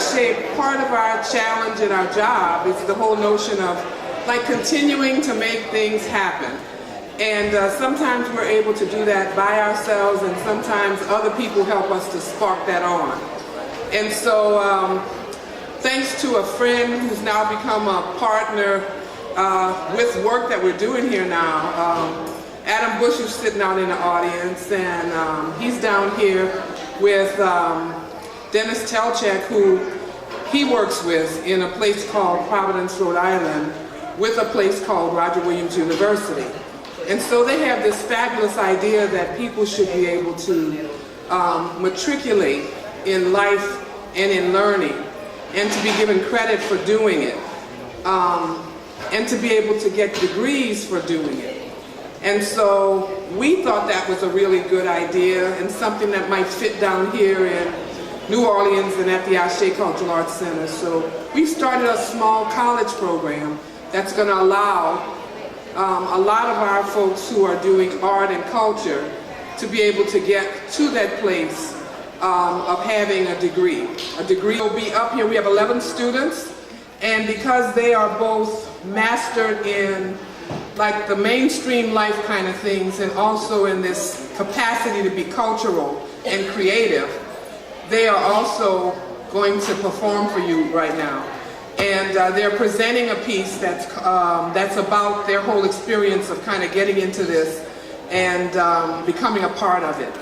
ACU, part of our challenge and our job is the whole notion of like continuing to make things happen. And sometimes we're able to do that by ourselves, and sometimes other people help us to spark that on. And so thanks to a friend who's now become a partner with work that we're doing here now, Adam Bush, who's sitting out in the audience, and he's down here with Dennis Telchak, who he works with in a place called Providence, Rhode Island, with a place called Roger Williams University. And so they have this fabulous idea that people should be able to matriculate in life and in learning, and to be given credit for doing it, and to be able to get degrees for doing it. And so we thought that was a really good idea and something that might fit down here in New Orleans and at the ACU Cultural Arts Center. So we started a small college program that's going to allow a lot of our folks who are doing art and culture to be able to get to that place of having a degree. A degree will be up here. We have 11 students, and because they are both mastered in like the mainstream life kind of things and also in this capacity to be cultural and creative, they are also going to perform for you right now. And they're presenting a piece that's about their whole experience of kind of getting into this and becoming a part of it.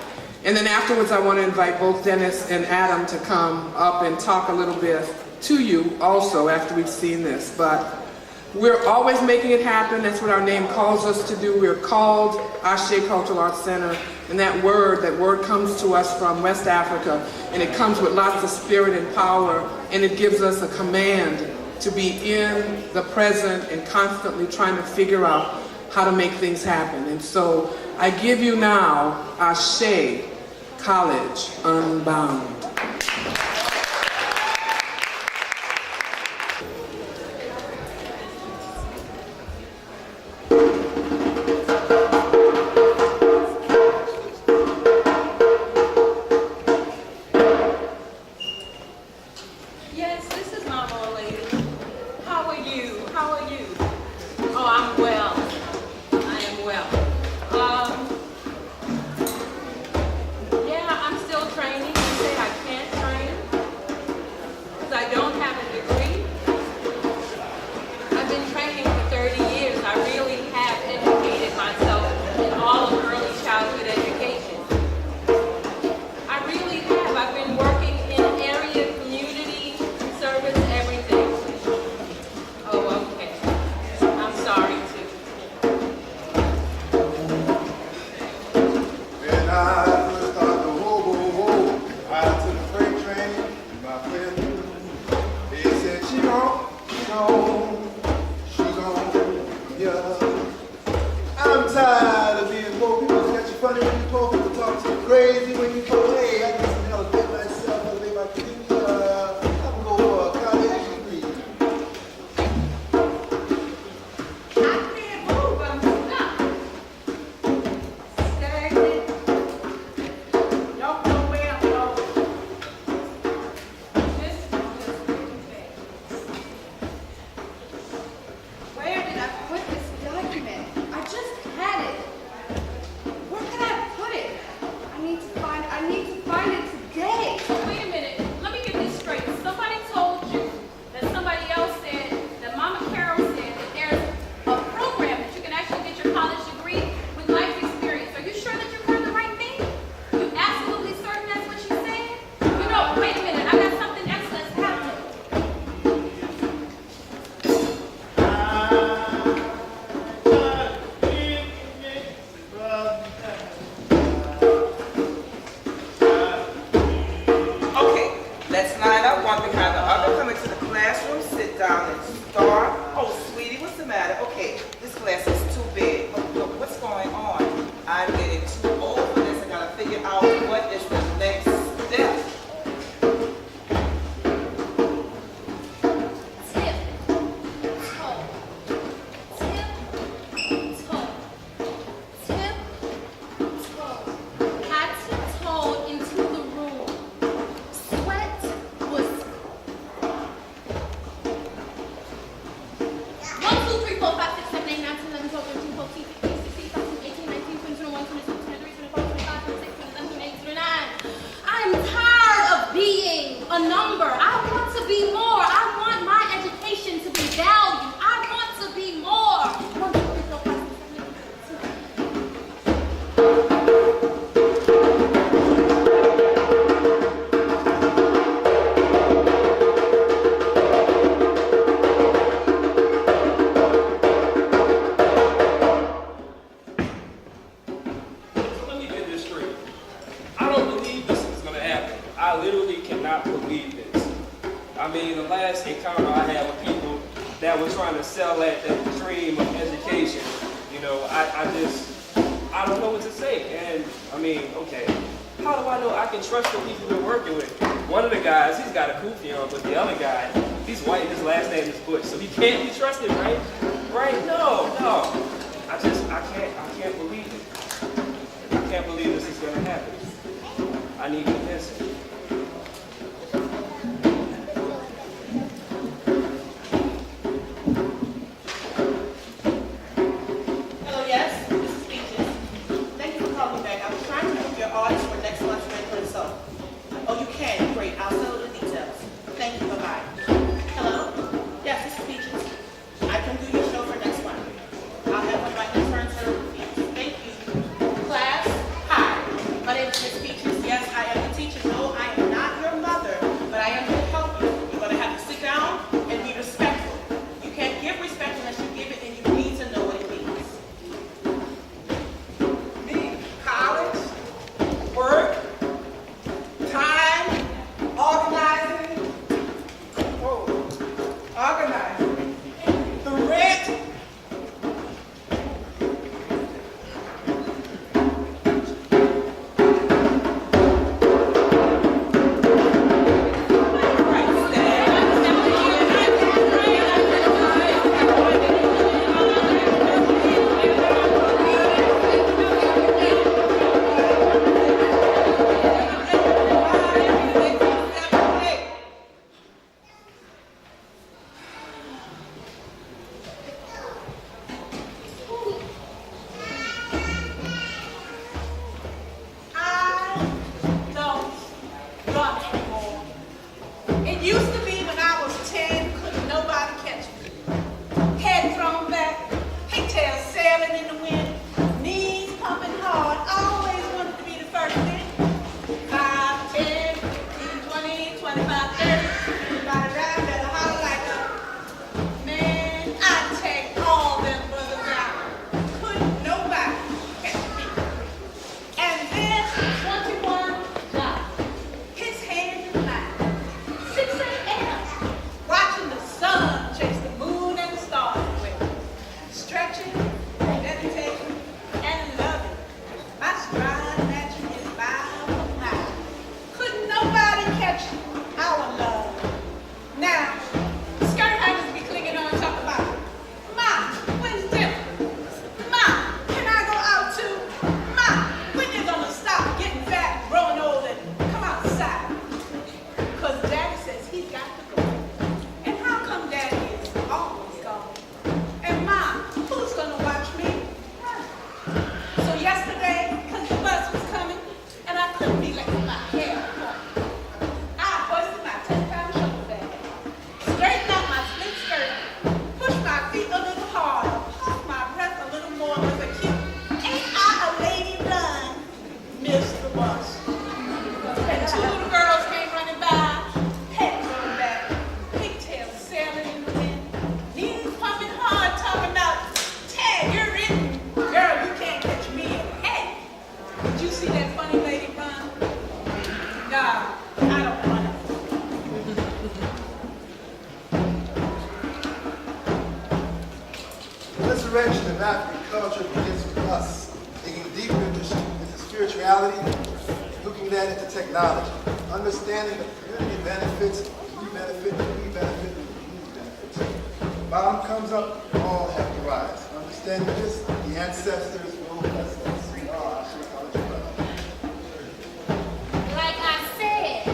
And then afterwards I want to invite both Dennis and Adam to come up and talk a little bit to you also after we've seen this. But we're always making it happen. That's what our name calls us to do. We're called ACU Cultural Arts Center, and that word comes to us from West Africa, and it comes with lots of spirit and power, and it gives us a command to be in the present and constantly trying to figure out how to make things happen. And so I give you now ACU College Unbound. a number. I want to be more. I want my education to be valued. I want to be more. The last encounter I had with people that were trying to sell that dream of education, you know, I don't know what to say. And I mean, okay, how do I know I can trust the people we're working with? One of the guys, he's got a kufi on, but the other guy, he's white and his last name is Bush, so he can't be trusted, right? Right? No. I can't believe it. I can't believe this is gonna happen. I need convincing. resurrection of African culture begins with us, digging deeper into spirituality, looking that into technology, understanding the community benefits, we benefit, we benefit, we benefit. Bottom comes up, all have to rise. Understanding this, the ancestors will bless us. Like I said,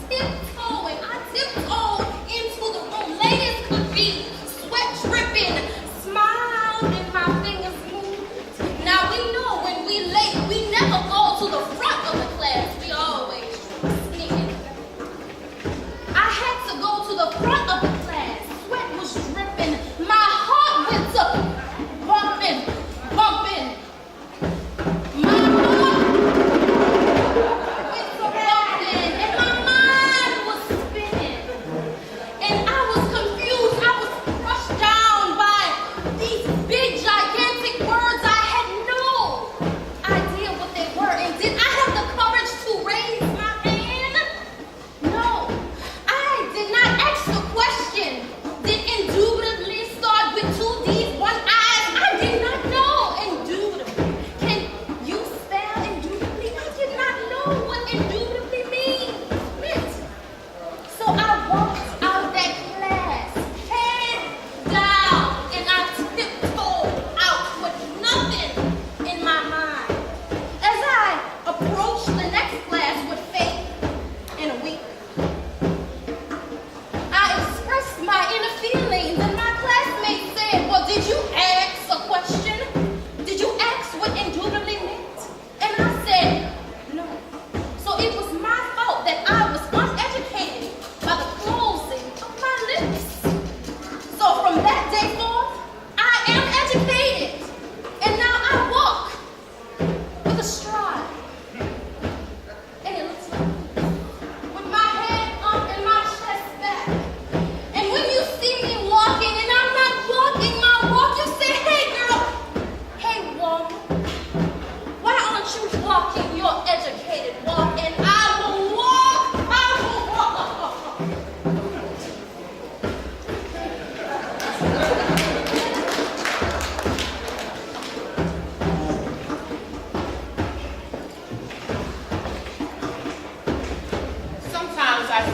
tiptoeing. I tiptoed into the room. Late as could be, sweat dripping, smile and my fingers moved. Now we know when we late, we never go to the front of the class. We always sneak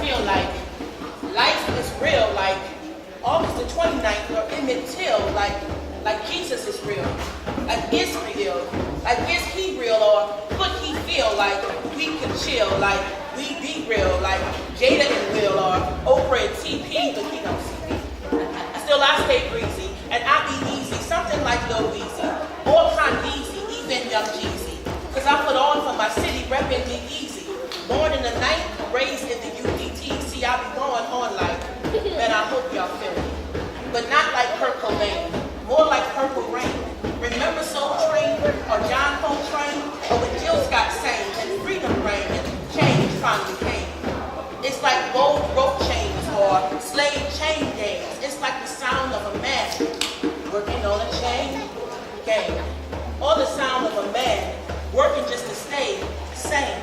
feel like life is real, like August the 29th or Emmett Till, like Jesus is real, like it's real, like is he real or could he feel like we can chill, like we be real, like Jada and Will or Oprah and TP, but he don't see me. Still I stay breezy and I be easy, something like Lil Weezy, or Condeezy, even Young Jeezy, cause I put on for my city, reppin' Big Easy. Born in the night, raised in the UPT. See, I be going on like, man, I hope y'all feel me. But not like Purple Lane, more like Purple Rain. Remember Soul Train or John Coltrane? Or when Jill Scott sang and freedom reigned and change finally came. It's like gold rope chains or slave chain gangs. It's like the sound of a man working on a chain gang. Or the sound of a man working just to stay sane.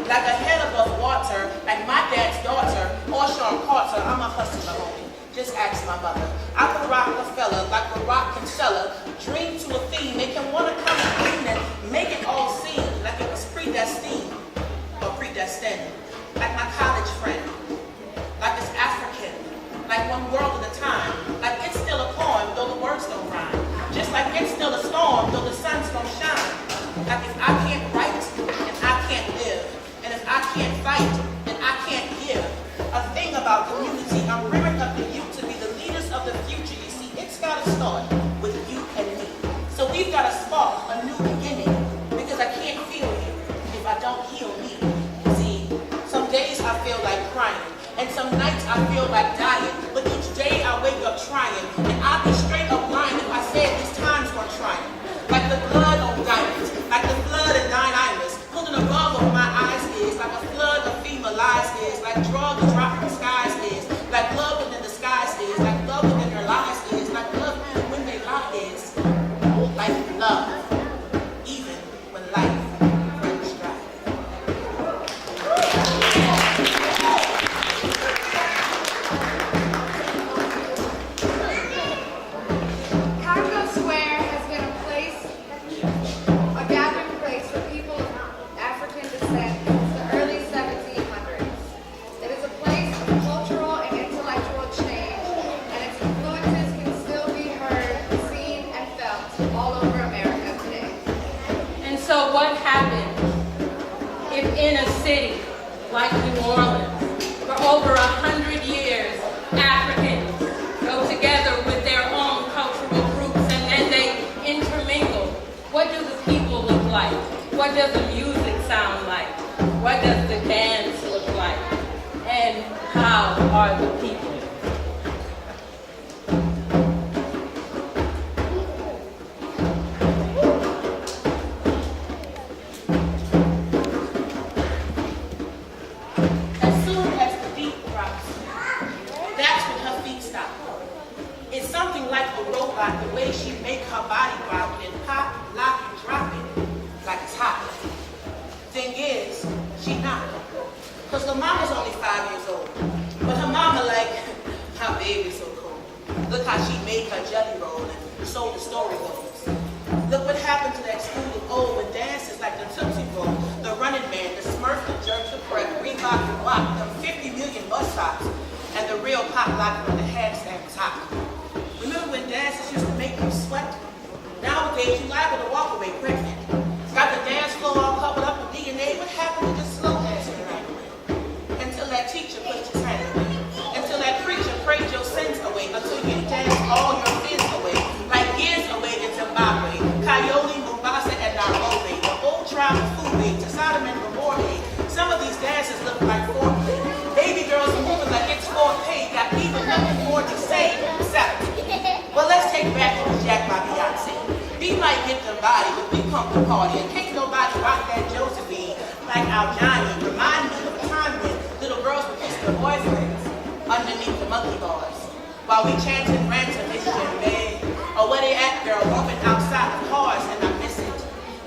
Like a head above water, like my dad's daughter, or Sean Carter, I'm a hustler, homie. Just ask my mother. I could rock a fella, like Barack Kinsella, dream to a theme, make him wanna come and clean and make it all seem like it was predestined, or predestined. Like my college friend, like it's African, like one world at a time, like it's still a poem, though the words don't rhyme. Just like it's still a storm, though the sun's gonna shine. Like if I can't write, and I can't live. And if I can't fight, then I can't give. A thing about community, I'm rearing up the youth to be the leaders of the future. You see, it's got to start with you and me. So we've got to spark a new beginning, because I can't feel you if I don't heal me. See, some days I feel like crying, and some nights I feel like dying, but each day I wake up trying, and I'll be straight up lying if I said this time's gonna try. Like the blood on diamonds, like the blood in thine iris, pulling above over my eyes is, like a flood of female lies is, like drugs dropping from skies is, like love within the skies is, like love within their lies is, like love when they lie is, like love, even when life runs dry. Congo Square has been a gathering place for people of African descent since the early 1700s. It is a place of cultural and intellectual change, and its influences can still be heard, seen, and felt all over America today. And so what happens if in a city like New Orleans, for over 100 years, Africans go together with their own cultural groups and then they intermingle? What do the people look like? What does the music sound like? What does the dance look like? And how are the people? As soon as the beat drops, that's when her feet stop. It's something like a robot, the way she make her body rock and pop, lock, and drop it, like it's hot. Thing is, she not. Cause her mama's only 5 years old. But her mama like, her baby's so cool. Look how she made her jelly roll, and so the story goes. Look what happened to that school of old when dances like the Tootsie Roll, the Running Man, the Smurf, the Jerk, the Prep, Reebok, and Block, the 50 million bus stops, and the real pop lock when the handstand was hot. Remember when dances used to make you sweat? Nowadays, you liable to walk away pregnant. Got the dance floor all covered up with DNA. What happened to just slow dancing right away? Until that teacher put his hand away. Until that preacher prayed your sins away. Until you danced all your sins away. Like years away in Zimbabwe, Coyote, Mombasa, and Nairobi. The old tribe of Fuwe to Sodom and Gomorrah. Some of these dances look like foreplay. Baby girls are moving like it's 4K. Got even nothing more to say except, well, let's take back what was Jack by Beyonce. We might get the body, but we pump the party. And can't nobody rock that Josephine like our Johnny. Remind me of a time when little girls would kiss their boyfriends underneath the monkey bars. While we chanted rants of this babe. Or where they at, girl, moving outside the cars, and I miss it.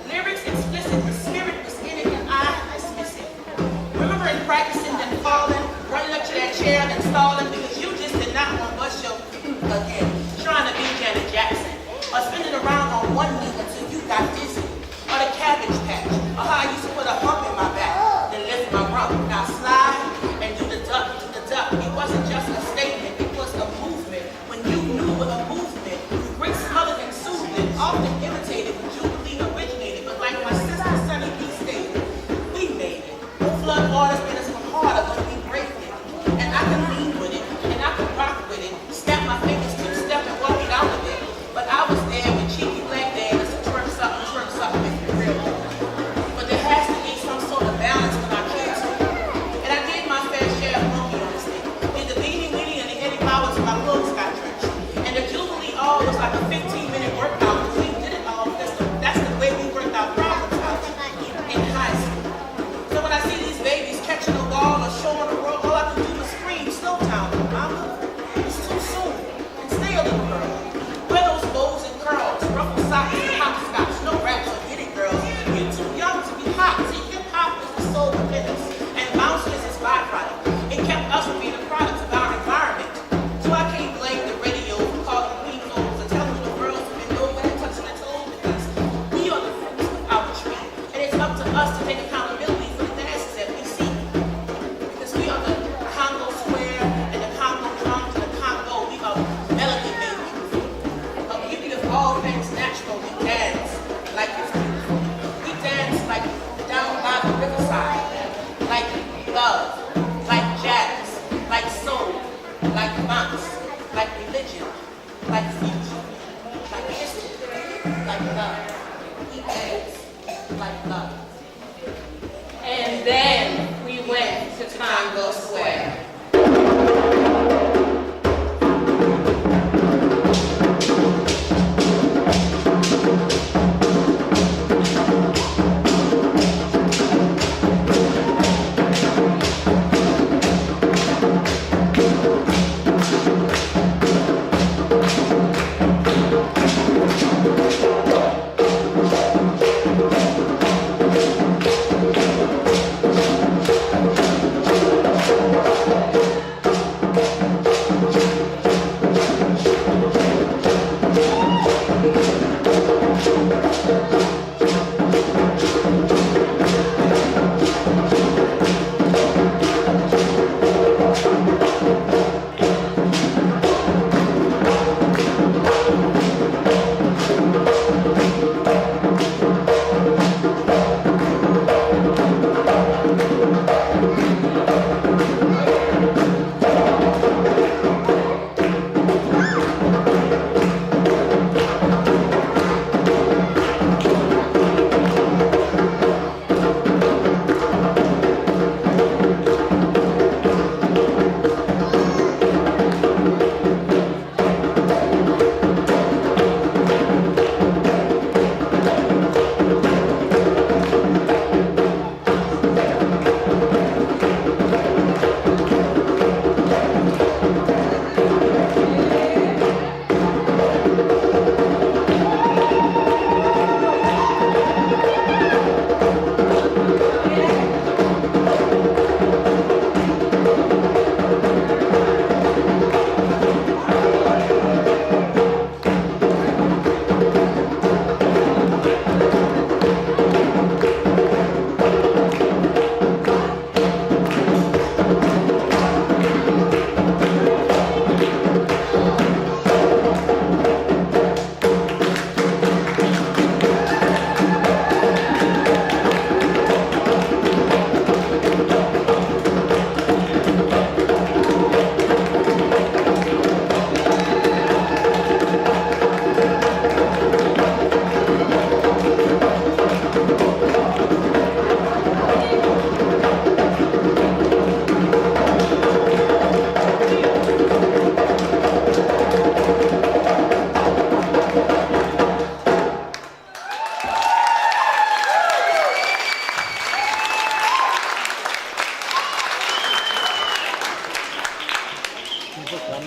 Lyrics explicit, the spirit was in it, and I dismiss it. Remember in practicing, then falling, running up to that chair and stalling, because you just did not want to bust your again, trying to be Janet Jackson. Or spinning around on one knee until you got dizzy. Or the Cabbage Patch. Or how I used to put a hump in my back, then lift my rump. Now slide and do the duck education, like future, like history, like love. He acts like love. And then we went to Congo Square.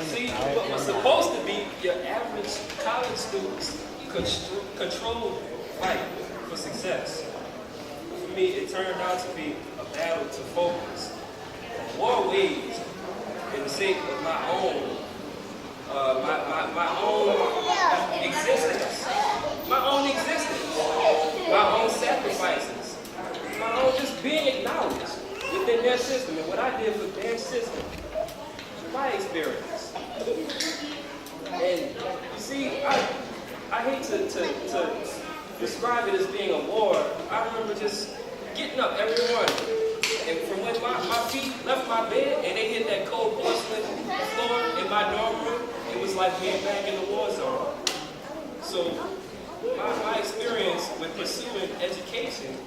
See, what was supposed to be your average college student's controlled fight for success. For me, it turned out to be a battle to focus on war waged in the sake of my own, my own existence, my own sacrifices, my own just being acknowledged within their system and what I did for their system. My experience. And you see, I hate to describe it as being a war. I remember just getting up every morning. And from when my feet left my bed and they hit that cold porcelain floor in my dorm room, it was like being back in the war zone. So my experience with pursuing education,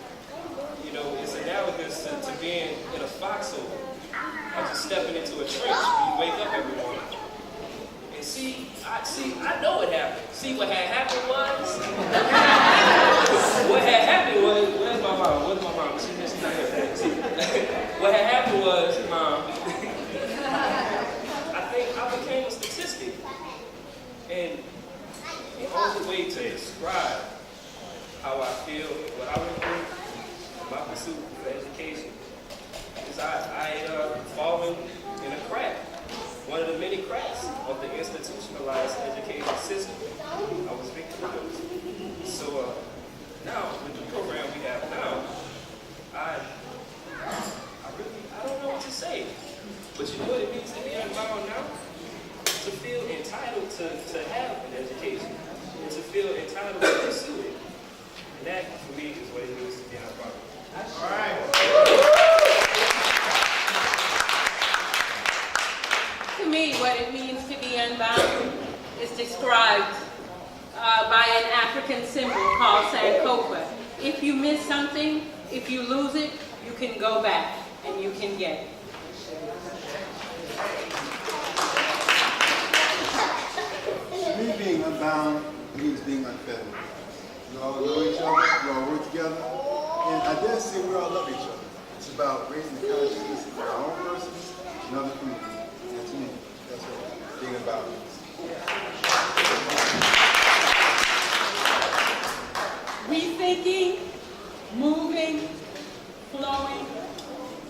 you know, is analogous to being in a foxhole. I was just stepping into a trench when you wake up every morning. And I know what happened. See, what had happened was, where's my mom? Where's my mom? She's not here. See, what had happened was, Mom, I think I became a statistic. And the only way to describe how I feel, what I went through, my pursuit for education, is I fallen in a crack, one of the many cracks of the institutionalized education system. I was victim of those. So now, with the program we have now, I don't know what to say. But you know what it means to be involved now? To feel entitled to have an education, and to feel entitled to pursue it. And that, for me, is what it means to be involved. All right. To me, what it means to be unbound is described by an African symbol called Sankofa. If you miss something, if you lose it, you can go back and you can get it. For me, being unbound means being unfettered. We all know each other, we all work together, and I dare say we all love each other. It's about raising the consciousness of our own persons and other people. And to me, that's what being unbound means. Rethinking, moving, flowing.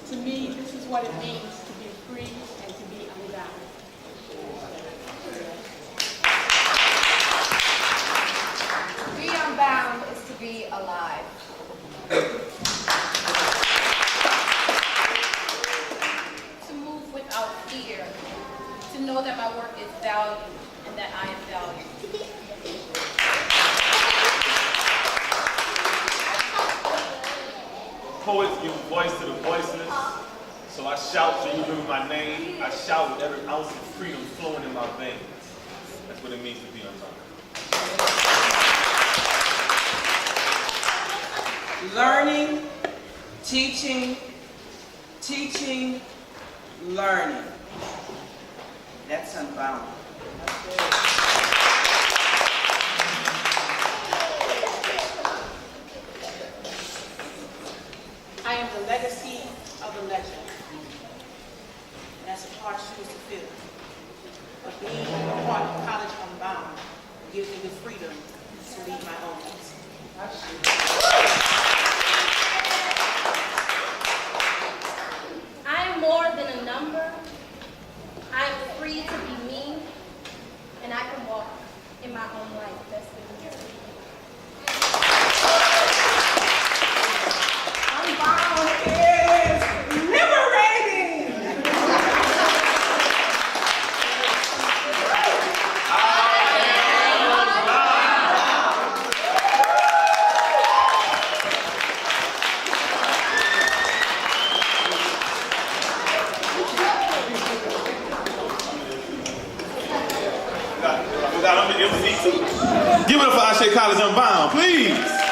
To me, this is what it means to be free and to be unbound. To be unbound is to be alive. To move without fear. To know that my work is valued and that I am valued. Poets give voice to the voiceless. So I shout till you remember my name. I shout with every ounce of freedom flowing in my veins. That's what it means to be unbound. Learning, teaching, teaching, learning. That's unbound. I am the legacy of a legend. And that's a hard shoes to fill. But being a part of College Unbound gives me the freedom to lead my own destiny. I am more than a number. I am free to be me, and I can walk in my own life. That's the Unbound is liberating. I'm the MC too. Give it up for Ashe College Unbound, please.